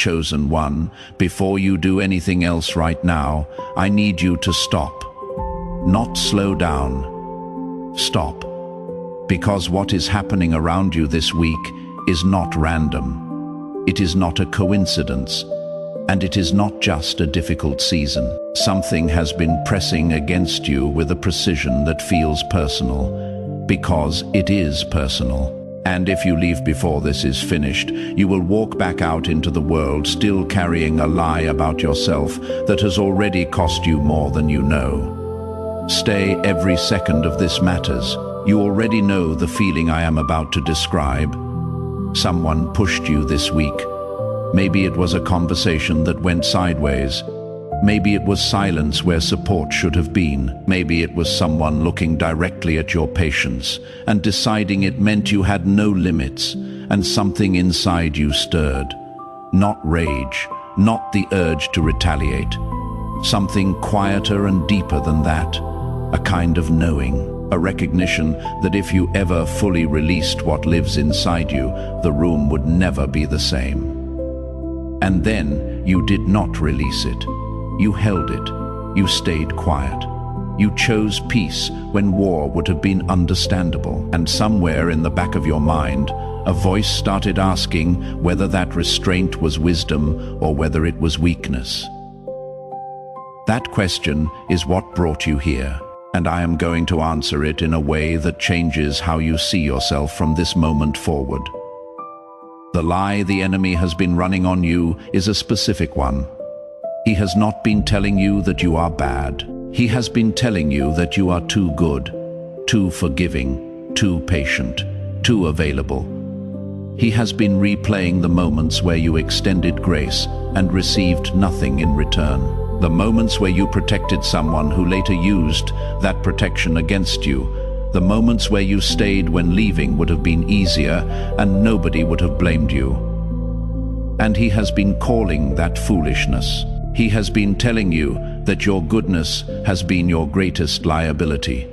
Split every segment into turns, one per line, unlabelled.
Chosen one, before you do anything else right now, I need you to stop. Not slow down. Stop. Because what is happening around you this week is not random. It is not a coincidence. And it is not just a difficult season. Something has been pressing against you with a precision that feels personal, because it is personal. And if you leave before this is finished, you will walk back out into the world still carrying a lie about yourself that has already cost you more than you know. Stay, every second of this matters. You already know the feeling I am about to describe. Someone pushed you this week. Maybe it was a conversation that went sideways. Maybe it was silence where support should have been. Maybe it was someone looking directly at your patience and deciding it meant you had no limits, and something inside you stirred. Not rage, not the urge to retaliate. Something quieter and deeper than that. A kind of knowing, a recognition that if you ever fully released what lives inside you, the room would never be the same. And then you did not release it. You held it. You stayed quiet. You chose peace when war would have been understandable. And somewhere in the back of your mind, a voice started asking whether that restraint was wisdom or whether it was weakness. That question is what brought you here, and I am going to answer it in a way that changes how you see yourself from this moment forward. The lie the enemy has been running on you is a specific one. He has not been telling you that you are bad. He has been telling you that you are too good, too forgiving, too patient, too available. He has been replaying the moments where you extended grace and received nothing in return. The moments where you protected someone who later used that protection against you. The moments where you stayed when leaving would have been easier and nobody would have blamed you. And he has been calling that foolishness. He has been telling you that your goodness has been your greatest liability,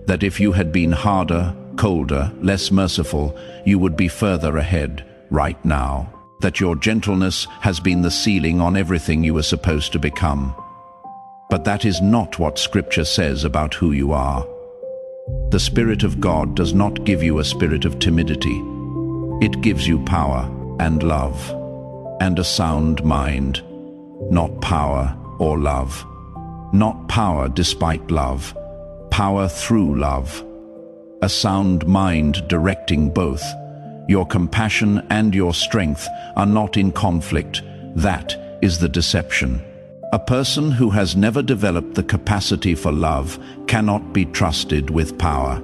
that if you had been harder, colder, less merciful, you would be further ahead right now, that your gentleness has been the ceiling on everything you were supposed to become. But that is not what Scripture says about who you are. The Spirit of God does not give you a spirit of timidity. It gives you power and love and a sound mind. Not power or love. Not power despite love. Power through love. A sound mind directing both. Your compassion and your strength are not in conflict. That is the deception. A person who has never developed the capacity for love cannot be trusted with power.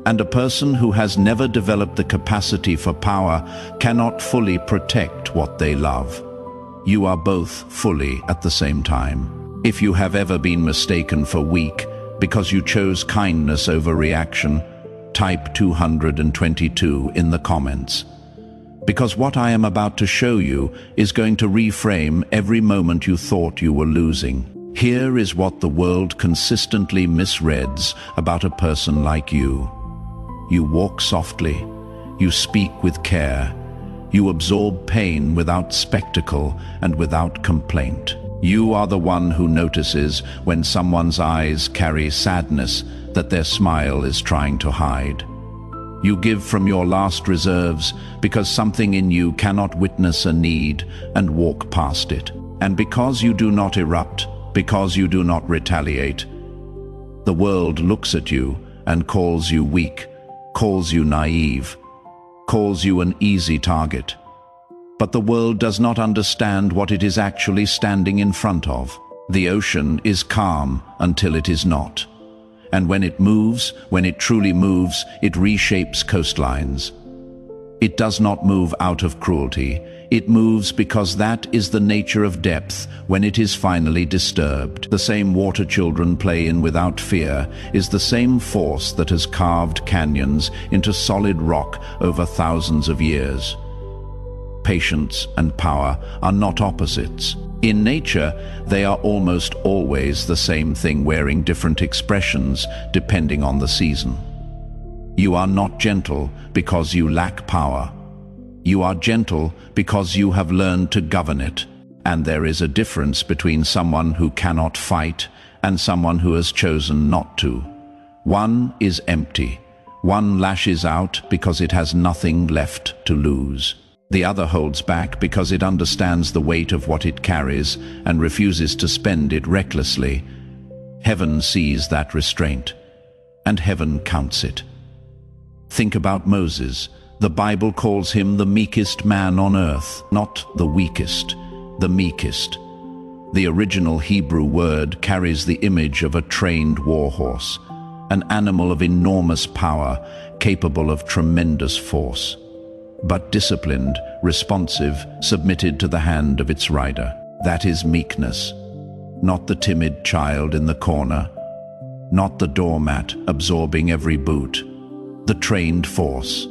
And a person who has never developed the capacity for power cannot fully protect what they love. You are both fully at the same time. If you have ever been mistaken for weak because you chose kindness over reaction, type 222 in the comments. Because what I am about to show you is going to reframe every moment you thought you were losing. Here is what the world consistently misreads about a person like you. You walk softly, you speak with care, you absorb pain without spectacle and without complaint. You are the one who notices when someone's eyes carry sadness that their smile is trying to hide. You give from your last reserves because something in you cannot witness a need and walk past it. And because you do not erupt, because you do not retaliate, the world looks at you and calls you weak, calls you naive, calls you an easy target. But the world does not understand what it is actually standing in front of. The ocean is calm until it is not. And when it moves, when it truly moves, it reshapes coastlines. It does not move out of cruelty. It moves because that is the nature of depth when it is finally disturbed. The same water children play in without fear is the same force that has carved canyons into solid rock over thousands of years. Patience and power are not opposites. In nature, they are almost always the same thing, wearing different expressions depending on the season. You are not gentle because you lack power. You are gentle because you have learned to govern it. And there is a difference between someone who cannot fight and someone who has chosen not to. One is empty. One lashes out because it has nothing left to lose. The other holds back because it understands the weight of what it carries and refuses to spend it recklessly. Heaven sees that restraint, and heaven counts it. Think about Moses. The Bible calls him the meekest man on earth, not the weakest, the meekest. The original Hebrew word carries the image of a trained war horse, an animal of enormous power, capable of tremendous force, but disciplined, responsive, submitted to the hand of its rider. That is meekness, not the timid child in the corner, not the doormat absorbing every boot, the trained force,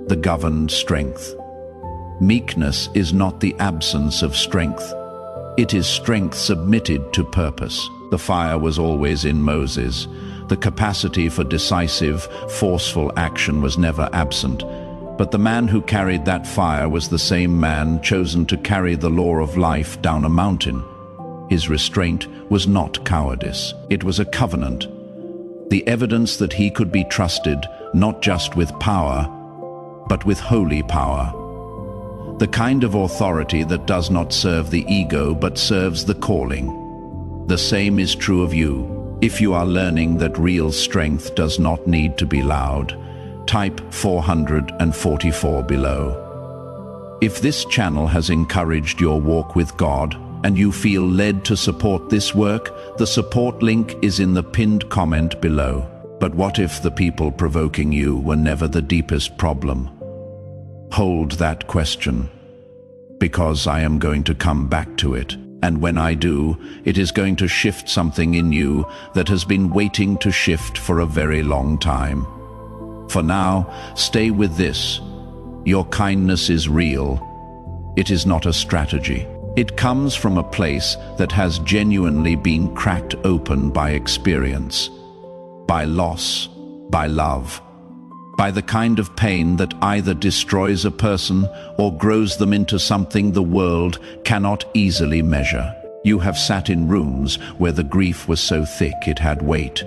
the governed strength. Meekness is not the absence of strength. It is strength submitted to purpose. The fire was always in Moses. The capacity for decisive, forceful action was never absent. But the man who carried that fire was the same man chosen to carry the law of life down a mountain. His restraint was not cowardice. It was a covenant. The evidence that he could be trusted not just with power, but with holy power. The kind of authority that does not serve the ego but serves the calling. The same is true of you. If you are learning that real strength does not need to be loud, type 444 below. If this channel has encouraged your walk with God and you feel led to support this work, the support link is in the pinned comment below. But what if the people provoking you were never the deepest problem? Hold that question, because I am going to come back to it. And when I do, it is going to shift something in you that has been waiting to shift for a very long time. For now, stay with this. Your kindness is real. It is not a strategy. It comes from a place that has genuinely been cracked open by experience, by loss, by love, by the kind of pain that either destroys a person or grows them into something the world cannot easily measure. You have sat in rooms where the grief was so thick it had weight.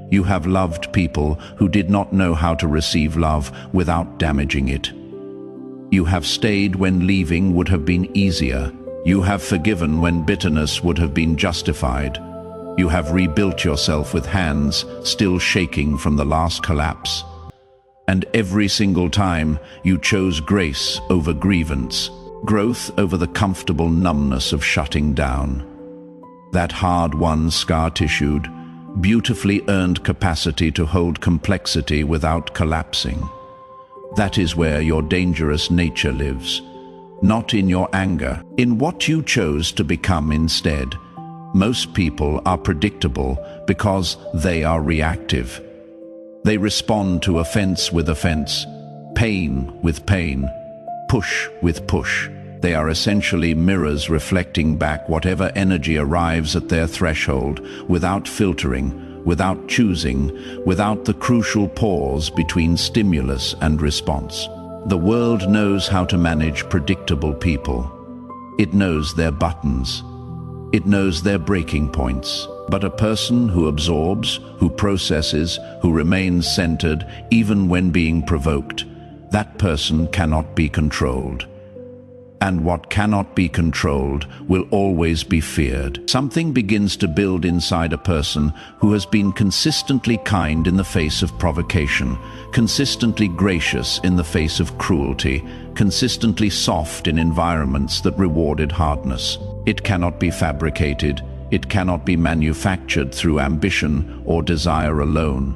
You have loved people who did not know how to receive love without damaging it. You have stayed when leaving would have been easier. You have forgiven when bitterness would have been justified. You have rebuilt yourself with hands still shaking from the last collapse. And every single time you chose grace over grievance, growth over the comfortable numbness of shutting down. That hard-won, scar-tissued, beautifully earned capacity to hold complexity without collapsing. That is where your dangerous nature lives, not in your anger, in what you chose to become instead. Most people are predictable because they are reactive. They respond to offense with offense, pain with pain, push with push. They are essentially mirrors reflecting back whatever energy arrives at their threshold, without filtering, without choosing, without the crucial pause between stimulus and response. The world knows how to manage predictable people. It knows their buttons. It knows their breaking points. But a person who absorbs, who processes, who remains centered, even when being provoked, that person cannot be controlled. And what cannot be controlled will always be feared. Something begins to build inside a person who has been consistently kind in the face of provocation, consistently gracious in the face of cruelty, consistently soft in environments that rewarded hardness. It cannot be fabricated. It cannot be manufactured through ambition or desire alone.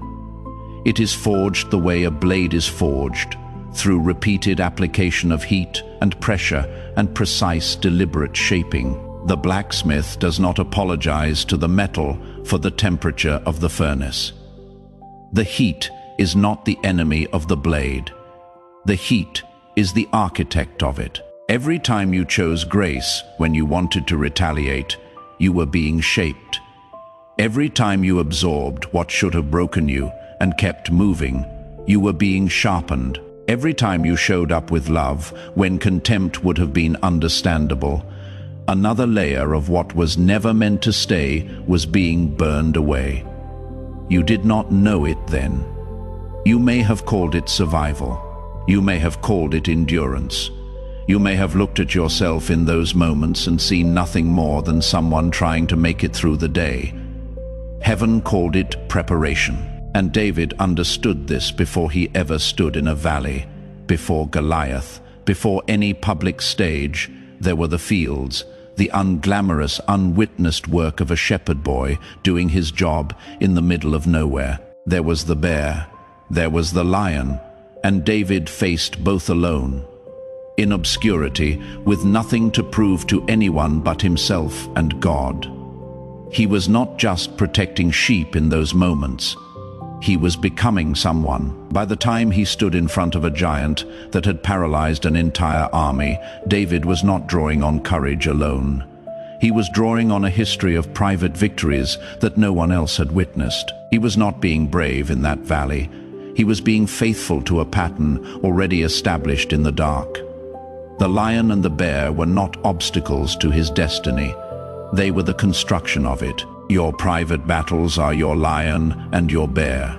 It is forged the way a blade is forged, through repeated application of heat and pressure and precise, deliberate shaping. The blacksmith does not apologize to the metal for the temperature of the furnace. The heat is not the enemy of the blade. The heat is the architect of it. Every time you chose grace when you wanted to retaliate, you were being shaped. Every time you absorbed what should have broken you and kept moving, you were being sharpened. Every time you showed up with love, when contempt would have been understandable, another layer of what was never meant to stay was being burned away. You did not know it then. You may have called it survival. You may have called it endurance. You may have looked at yourself in those moments and seen nothing more than someone trying to make it through the day. Heaven called it preparation, and David understood this before he ever stood in a valley, before Goliath, before any public stage. There were the fields, the unglamorous, unwitnessed work of a shepherd boy doing his job in the middle of nowhere. There was the bear, there was the lion, and David faced both alone, in obscurity, with nothing to prove to anyone but himself and God. He was not just protecting sheep in those moments. He was becoming someone. By the time he stood in front of a giant that had paralyzed an entire army, David was not drawing on courage alone. He was drawing on a history of private victories that no one else had witnessed. He was not being brave in that valley. He was being faithful to a pattern already established in the dark. The lion and the bear were not obstacles to his destiny. They were the construction of it. Your private battles are your lion and your bear.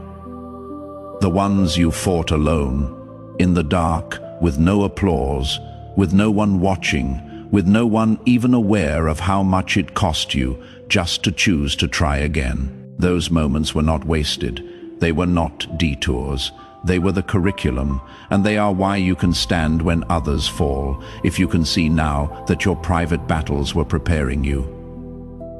The ones you fought alone, in the dark, with no applause, with no one watching, with no one even aware of how much it cost you just to choose to try again. Those moments were not wasted. They were not detours. They were the curriculum, and they are why you can stand when others fall, if you can see now that your private battles were preparing you.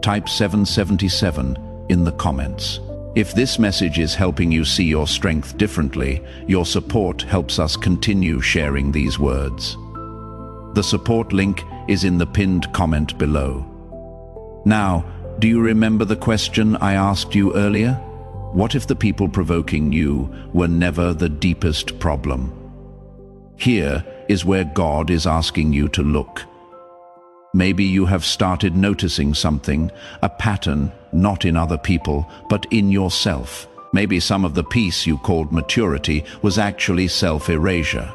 Type 777 in the comments. If this message is helping you see your strength differently, your support helps us continue sharing these words. The support link is in the pinned comment below. Now, do you remember the question I asked you earlier? What if the people provoking you were never the deepest problem? Here is where God is asking you to look. Maybe you have started noticing something, a pattern, not in other people, but in yourself. Maybe some of the peace you called maturity was actually self-erasure.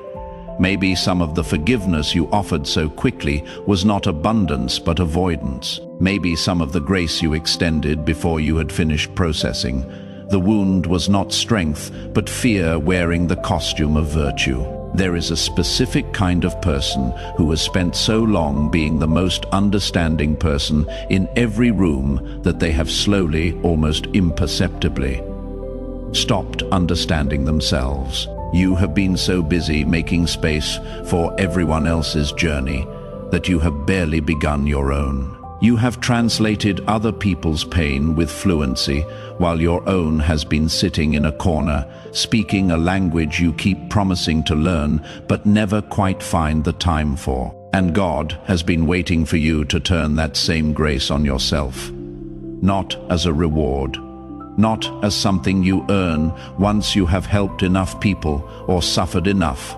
Maybe some of the forgiveness you offered so quickly was not abundance but avoidance. Maybe some of the grace you extended before you had finished processing. The wound was not strength, but fear wearing the costume of virtue. There is a specific kind of person who has spent so long being the most understanding person in every room that they have slowly, almost imperceptibly, stopped understanding themselves. You have been so busy making space for everyone else's journey that you have barely begun your own. You have translated other people's pain with fluency, while your own has been sitting in a corner, speaking a language you keep promising to learn, but never quite find the time for. And God has been waiting for you to turn that same grace on yourself. Not as a reward, not as something you earn once you have helped enough people or suffered enough.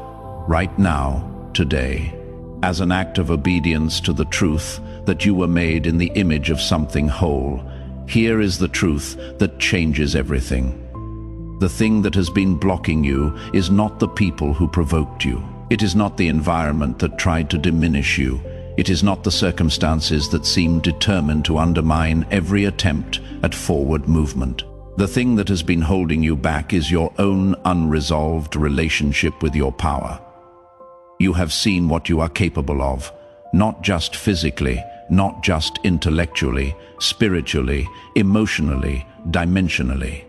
Right now, today. As an act of obedience to the truth that you were made in the image of something whole. Here is the truth that changes everything. The thing that has been blocking you is not the people who provoked you. It is not the environment that tried to diminish you. It is not the circumstances that seemed determined to undermine every attempt at forward movement. The thing that has been holding you back is your own unresolved relationship with your power. You have seen what you are capable of, not just physically, not just intellectually, spiritually, emotionally, dimensionally.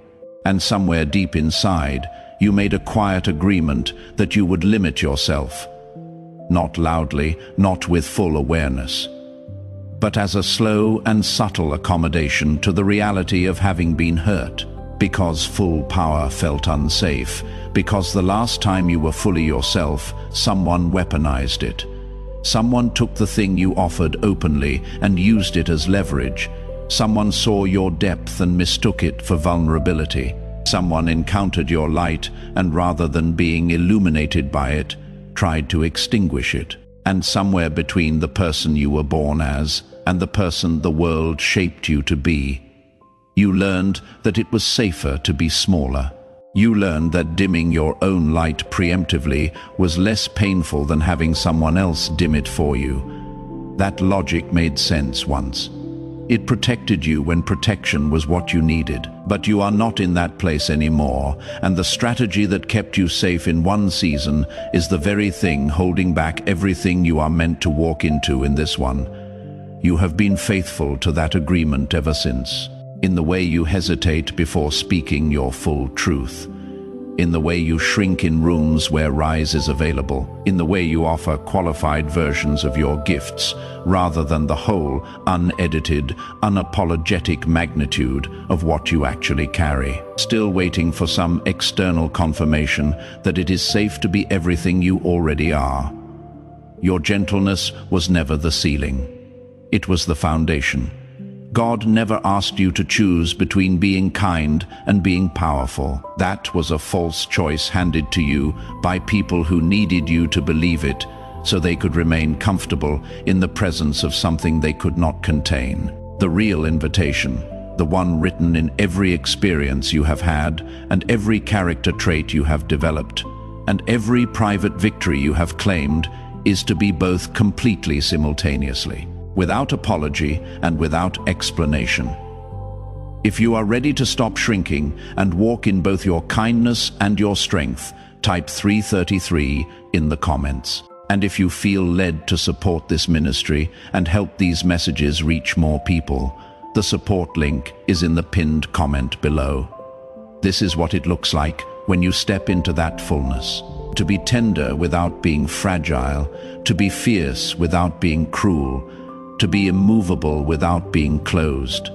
And somewhere deep inside, you made a quiet agreement that you would limit yourself. Not loudly, not with full awareness, but as a slow and subtle accommodation to the reality of having been hurt. Because full power felt unsafe, because the last time you were fully yourself, someone weaponized it. Someone took the thing you offered openly and used it as leverage. Someone saw your depth and mistook it for vulnerability. Someone encountered your light and rather than being illuminated by it, tried to extinguish it. And somewhere between the person you were born as and the person the world shaped you to be, you learned that it was safer to be smaller. You learned that dimming your own light preemptively was less painful than having someone else dim it for you. That logic made sense once. It protected you when protection was what you needed. But you are not in that place anymore, and the strategy that kept you safe in one season is the very thing holding back everything you are meant to walk into in this one. You have been faithful to that agreement ever since. In the way you hesitate before speaking your full truth. In the way you shrink in rooms where rise is available. In the way you offer qualified versions of your gifts, rather than the whole, unedited, unapologetic magnitude of what you actually carry. Still waiting for some external confirmation that it is safe to be everything you already are. Your gentleness was never the ceiling. It was the foundation. God never asked you to choose between being kind and being powerful. That was a false choice handed to you by people who needed you to believe it so they could remain comfortable in the presence of something they could not contain. The real invitation, the one written in every experience you have had and every character trait you have developed and every private victory you have claimed, is to be both completely simultaneously. Without apology and without explanation. If you are ready to stop shrinking and walk in both your kindness and your strength, type 333 in the comments. And if you feel led to support this ministry and help these messages reach more people, the support link is in the pinned comment below. This is what it looks like when you step into that fullness. To be tender without being fragile, to be fierce without being cruel, to be immovable without being closed,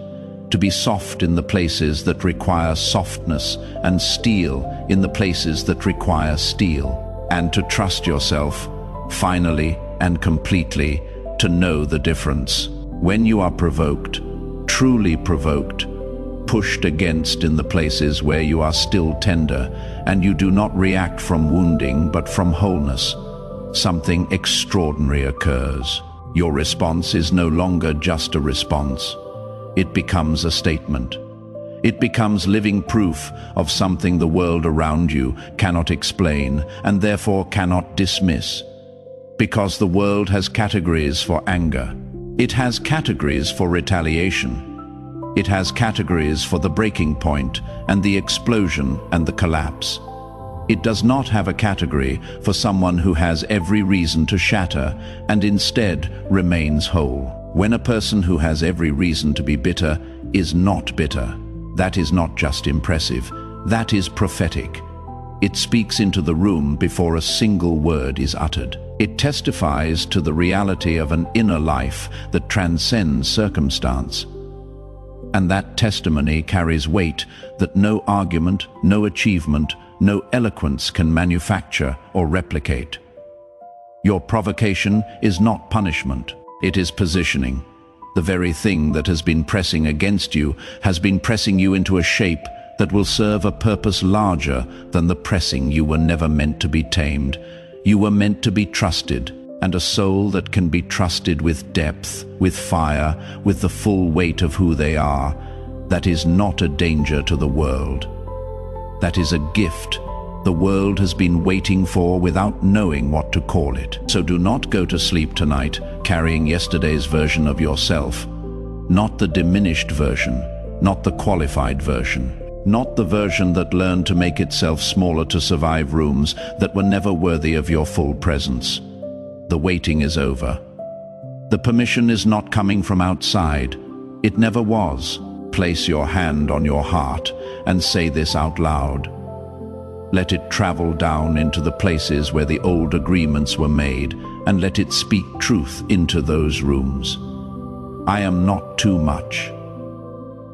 to be soft in the places that require softness and steel in the places that require steel, and to trust yourself, finally and completely, to know the difference. When you are provoked, truly provoked, pushed against in the places where you are still tender, and you do not react from wounding but from wholeness, something extraordinary occurs. Your response is no longer just a response. It becomes a statement. It becomes living proof of something the world around you cannot explain and therefore cannot dismiss. Because the world has categories for anger. It has categories for retaliation. It has categories for the breaking point and the explosion and the collapse. It does not have a category for someone who has every reason to shatter and instead remains whole. When a person who has every reason to be bitter is not bitter, that is not just impressive, that is prophetic. It speaks into the room before a single word is uttered. It testifies to the reality of an inner life that transcends circumstance. And that testimony carries weight that no argument, no achievement, no eloquence can manufacture or replicate. Your provocation is not punishment, it is positioning. The very thing that has been pressing against you has been pressing you into a shape that will serve a purpose larger than the pressing. You were never meant to be tamed. You were meant to be trusted, and a soul that can be trusted with depth, with fire, with the full weight of who they are, that is not a danger to the world. That is a gift the world has been waiting for without knowing what to call it. So do not go to sleep tonight carrying yesterday's version of yourself, not the diminished version, not the qualified version, not the version that learned to make itself smaller to survive rooms that were never worthy of your full presence. The waiting is over. The permission is not coming from outside. It never was. Place your hand on your heart and say this out loud. Let it travel down into the places where the old agreements were made, and let it speak truth into those rooms. I am not too much.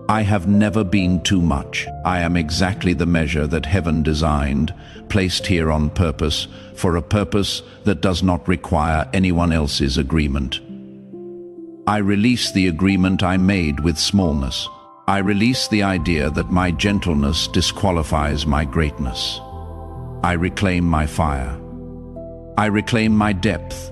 I have never been too much. I am exactly the measure that heaven designed, placed here on purpose, for a purpose that does not require anyone else's agreement. I release the agreement I made with smallness. I release the idea that my gentleness disqualifies my greatness. I reclaim my fire. I reclaim my depth.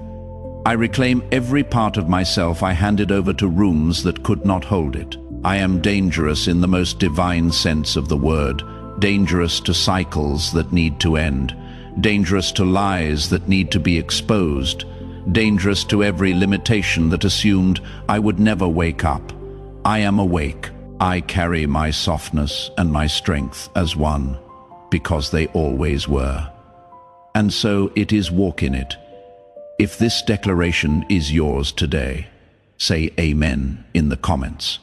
I reclaim every part of myself I handed over to rooms that could not hold it. I am dangerous in the most divine sense of the word, dangerous to cycles that need to end, dangerous to lies that need to be exposed, dangerous to every limitation that assumed I would never wake up. I am awake. I carry my softness and my strength as one, because they always were. And so it is, walk in it. If this declaration is yours today, say amen in the comments.